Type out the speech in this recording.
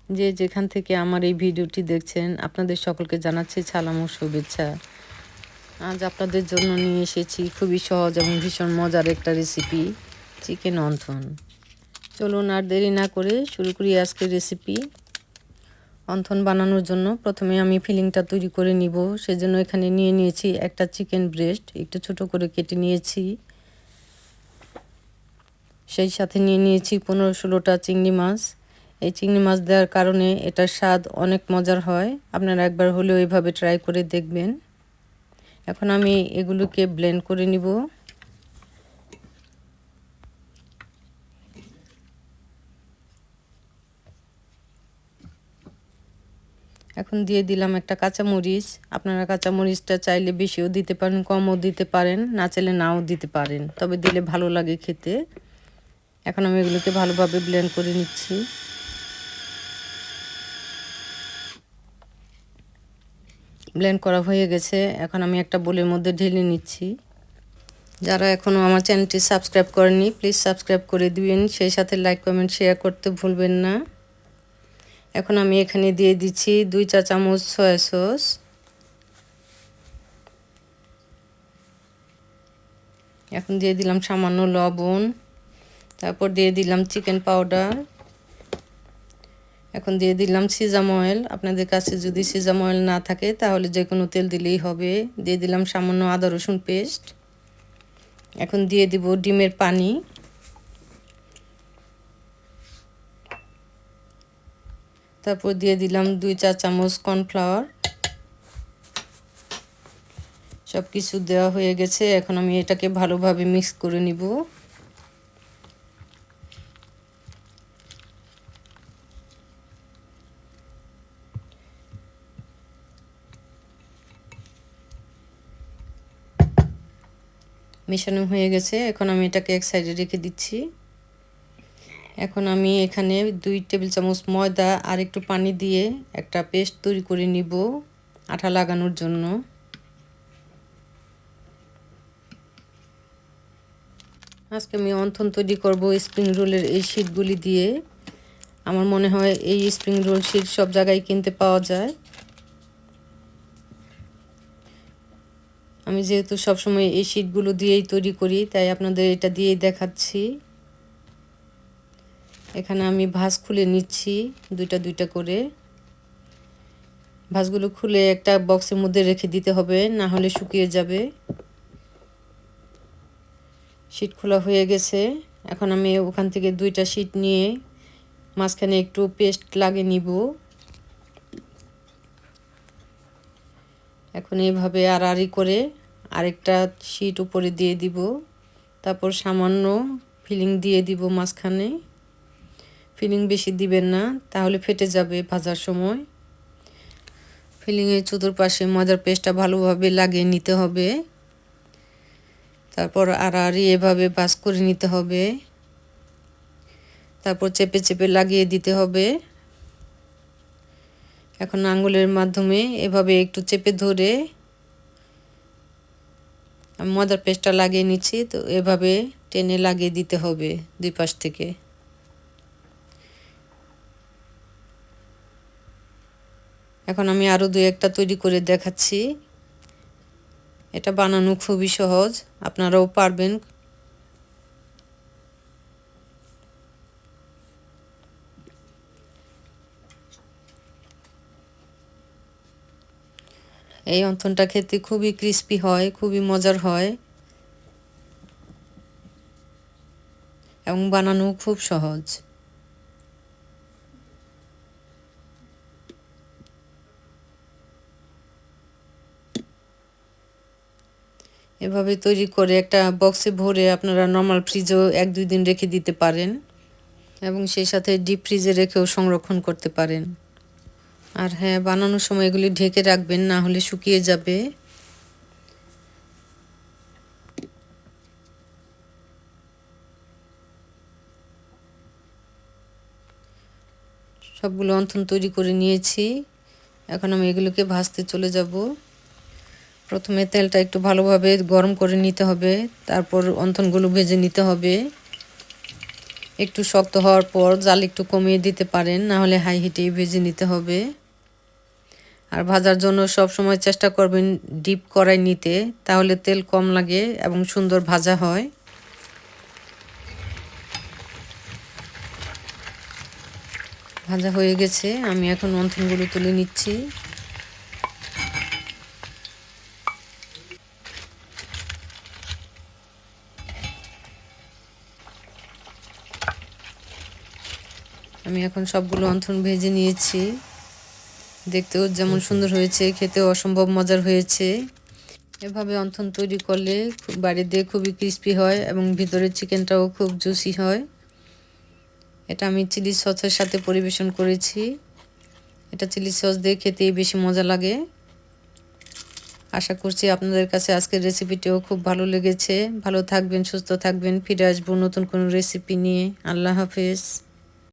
যে যেখান থেকে আমার এই ভিডিওটি দেখছেন আপনাদের সকলকে জানাচ্ছি সালাম ও শুভেচ্ছা। আজ আপনাদের জন্য নিয়ে এসেছি খুবই সহজ এবং ভীষণ মজার একটা রেসিপি, চিকেন অন্থন। চলুন আর দেরি না করে শুরু করি আজকের রেসিপি। অন্থন বানানোর জন্য প্রথমে আমি ফিলিংটা তৈরি করে নিব। সেজন্য এখানে নিয়ে নিয়েছি একটা চিকেন ব্রেস্ট, একটু ছোট করে কেটে নিয়েছি। সেই সাথে নিয়ে নিয়েছি 15-16টা চিংড়ি মাছ। এই চিংড়ি মাছ দেওয়ার কারণে এটার স্বাদ অনেক মজার হয়। আপনারা একবার হলেও এভাবে ট্রাই করে দেখবেন। এখন আমি এগুলোকে ব্লেন্ড করে নিব। এখন দিয়ে দিলাম একটা কাঁচামরিচ। আপনারা কাঁচামরিচটা চাইলে বেশিও দিতে পারেন, কমও দিতে পারেন, না চাইলে নাও দিতে পারেন, তবে দিলে ভালো লাগে খেতে। এখন আমি এগুলোকে ভালোভাবে ব্লেন্ড করে নিচ্ছি। ব্লেন্ড করা হয়ে গেছে। এখন আমি একটা বোলের মধ্যে ঢেলে নিচ্ছি। যারা এখনও আমার চ্যানেলটি সাবস্ক্রাইব করেনি প্লিজ সাবস্ক্রাইব করে দিবেন, সেই সাথে লাইক কমেন্ট শেয়ার করতে ভুলবেন না। এখন আমি এখানে দিয়ে দিচ্ছি 2 চা চামচ সয়া সস। এখন দিয়ে দিলাম সামান্য লবণ। তারপর দিয়ে দিলাম চিকেন পাউডার। এখন দিয়ে দিলাম সিজাম অয়েল। আপনাদের কাছে যদি সিজাম অয়েল না থাকে তাহলে যে কোনো তেল দিলেই হবে। দিয়ে দিলাম সামান্য আদা রসুন পেস্ট। এখন দিয়ে দিব ডিমের পানি। তারপর দিয়ে দিলাম 2 চা চামচ কর্নফ্লাওয়ার। সব কিছু দেওয়া হয়ে গেছে। এখন আমি এটাকে ভালোভাবে মিক্স করে নিব। মেশানো হয়ে গেছে। এখন আমি এটাকে এক সাইডে রেখে দিচ্ছি। এখন আমি এখানে 2 টেবিল চামচ ময়দা আর একটু পানি দিয়ে একটা পেস্ট তৈরি করে নিব আঠা লাগানোর জন্য। আজকে আমি অন্থন তৈরি করব স্প্রিং রোলের এই শীটগুলি দিয়ে। আমার মনে হয় এই স্প্রিং রোল শীট সব জায়গায় কিনতে পাওয়া যায়। আমি যেহেতু সবসময় এই শীটগুলো দিয়েই তৈরি করি তাই আপনাদের এটা দিয়েই দেখাচ্ছি। এখানে আমি ভাঁজ খুলে নিচ্ছি দুইটা দুইটা করে। ভাঁজগুলো খুলে একটা বক্সের মধ্যে রেখে দিতে হবে, না হলে শুকিয়ে যাবে। শীট খোলা হয়ে গেছে। এখন আমি ওখান থেকে 2টা শীট নিয়ে মাঝখানে একটু পেস্ট লাগিয়ে নিব। এখন এইভাবে আড়াআড়ি করে আরেকটা শীট উপরে দিয়ে দিব। তারপর সামান্য ফিলিং দিয়ে দিব মাঝখানে। ফিলিং বেশি দিবেন না, তাহলে ফেটে যাবে ভাজার সময়। ফিলিংয়ের চতুর্পাশে ময়দার পেস্টটা ভালোভাবে লাগিয়ে নিতে হবে। তারপর আড়াআড়ি এভাবে ভাঁজ করে নিতে হবে। তারপর চেপে চেপে লাগিয়ে দিতে হবে। এখন আঙ্গুলের মাধ্যমে এভাবে একটু চেপে ধরে আমি ময়দার পেস্টটা লাগিয়ে নিচ্ছি। তো এভাবে টেনে লাগিয়ে দিতে হবে দুই পাশ থেকে। এখন আমি আরও 2-1টা তৈরি করে দেখাচ্ছি। এটা বানানো খুবই সহজ, আপনারাও পারবেন। এই অন্থনটা খেতে খুবই ক্রিস্পি হয়, খুবই মজার হয় এবং বানানো খুব সহজ। এভাবে তৈরি করে একটা বক্সে ভরে আপনারা নর্মাল ফ্রিজেও 1-2 দিন রেখে দিতে পারেন এবং সেই সাথে ডিপ ফ্রিজে রেখেও সংরক্ষণ করতে পারেন। আর হ্যাঁ, বানানোর সময় এগুলি ঢেকে রাখবেন, না হলে শুকিয়ে যাবে। সবগুলো অন্থন তৈরি করে নিয়েছি। এখন আমি এগুলোকে ভাজতে চলে যাব। প্রথমে তেলটা একটু ভালোভাবে গরম করে নিতে হবে, তারপর অন্থনগুলো ভেজে নিতে হবে। একটু শক্ত হওয়ার পর জাল একটু কমিয়ে দিতে পারেন, না হলে হাই হিটেই ভেজে নিতে হবে। আর ভাজার জন্য সব সময় চেষ্টা করবেন ডিপ কড়াই নিতে, তাহলে তেল কম লাগে এবং সুন্দর ভাজা হয়। ভাজা হয়ে গেছে, আমি এখন অন্থনগুলো তুলে নিচ্ছি। আমি এখন সবগুলো অন্থন ভেজে নিয়েছি। দেখতেও যেমন সুন্দর হয়েছে, খেতেও অসম্ভব মজার হয়েছে। এভাবে অন্থন তৈরি করলে বাইরে দিয়ে খুবই ক্রিস্পি হয় এবং ভিতরের চিকেনটাও খুব জুসি হয়। এটা আমি চিলি সসের সাথে পরিবেশন করেছি। এটা চিলি সস দিয়ে খেতেই বেশি মজা লাগে। আশা করছি আপনাদের কাছে আজকের রেসিপিটিও খুব ভালো লেগেছে। ভালো থাকবেন, সুস্থ থাকবেন। ফিরে আসবো নতুন কোনো রেসিপি নিয়ে। আল্লাহ হাফেজ।